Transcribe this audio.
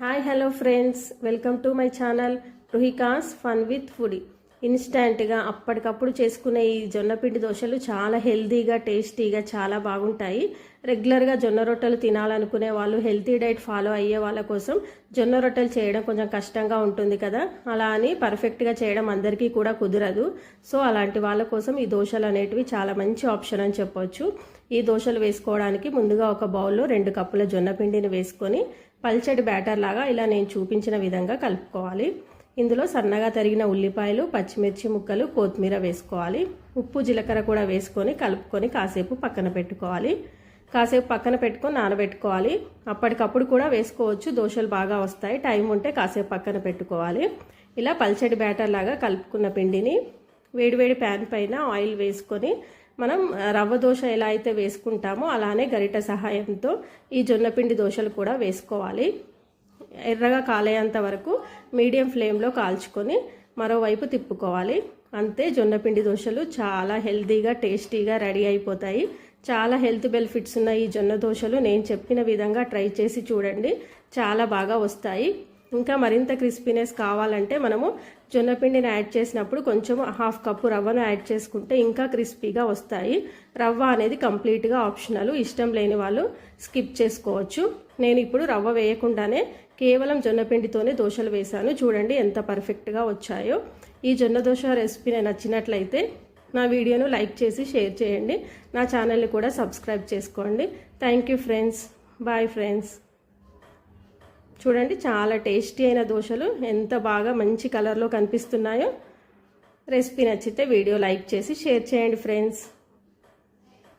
Hi hello friends, welcome to my channel Ruhikas fun with foodie. ఇన్స్టెంట్గా అప్పటికప్పుడు చేసుకునే ఈ జొన్నపిండి దోశలు చాలా హెల్తీగా టేస్టీగా చాలా బాగుంటాయి. రెగ్యులర్గా జొన్న రొట్టెలు తినాలనుకునే వాళ్ళు, హెల్తీ డైట్ ఫాలో అయ్యే వాళ్ళ కోసం జొన్న రొట్టెలు చేయడం కొంచెం కష్టంగా ఉంటుంది కదా. అలా అని పర్ఫెక్ట్గా చేయడం అందరికీ కూడా కుదరదు. సో అలాంటి వాళ్ళ కోసం ఈ దోశలు అనేటివి చాలా మంచి ఆప్షన్ అని చెప్పొచ్చు. ఈ దోశలు వేసుకోవడానికి ముందుగా ఒక బౌల్లో 2 కప్పుల జొన్నపిండిని వేసుకొని పల్చడి బ్యాటర్ లాగా ఇలా నేను చూపించిన విధంగా కలుపుకోవాలి. ఇందులో సన్నగా తరిగిన ఉల్లిపాయలు, పచ్చిమిర్చి ముక్కలు, కొత్తిమీర వేసుకోవాలి. ఉప్పు, జీలకర్ర కూడా వేసుకొని కలుపుకొని కాసేపు పక్కన పెట్టుకోవాలి. కాసేపు పక్కన పెట్టుకొని నానబెట్టుకోవాలి. అప్పటికప్పుడు కూడా వేసుకోవచ్చు, దోశలు బాగా వస్తాయి. టైం ఉంటే కాసేపు పక్కన పెట్టుకోవాలి. ఇలా పల్చడి బ్యాటర్ లాగా కలుపుకున్న పిండిని వేడివేడి ప్యాన్ పైన ఆయిల్ వేసుకొని మనం రవ్వ దోశ ఎలా అయితే వేసుకుంటామో అలానే గరిట సహాయంతో ఈ జొన్నపిండి దోశలు కూడా వేసుకోవాలి. ఎర్రగా కాలేంత వరకు మీడియం ఫ్లేమ్లో కాల్చుకొని మరోవైపు తిప్పుకోవాలి. అంతే, జొన్నపిండి దోశలు చాలా హెల్తీగా టేస్టీగా రెడీ అయిపోతాయి. చాలా హెల్త్ బెనిఫిట్స్ ఉన్న ఈ జొన్న దోశలు నేను చెప్పిన విధంగా ట్రై చేసి చూడండి, చాలా బాగా వస్తాయి. ఇంకా మరింత క్రిస్పీనెస్ కావాలంటే మనము జొన్నపిండిని యాడ్ చేసినప్పుడు కొంచెం 1/2 కప్పు రవ్వను యాడ్ చేసుకుంటే ఇంకా క్రిస్పీగా వస్తాయి. రవ్వ అనేది కంప్లీట్గా ఆప్షనల్, ఇష్టం లేని వాళ్ళు స్కిప్ చేసుకోవచ్చు. నేను ఇప్పుడు రవ్వ వేయకుండానే కేవలం జొన్నపిండితోనే దోశలు వేశాను. చూడండి ఎంత పర్ఫెక్ట్గా వచ్చాయో. ఈ జొన్న దోశ రెసిపీ నచ్చినట్లయితే నా వీడియోను లైక్ చేసి షేర్ చేయండి. నా ఛానల్ని కూడా సబ్స్క్రైబ్ చేసుకోండి. Thank you friends. Bye friends. చూడండి చాలా టేస్టీ అయిన దోశలు ఎంత బాగా మంచి కలర్లో కనిపిస్తున్నాయో. రెసిపీ నచ్చితే వీడియో లైక్ చేసి షేర్ చేయండి ఫ్రెండ్స్.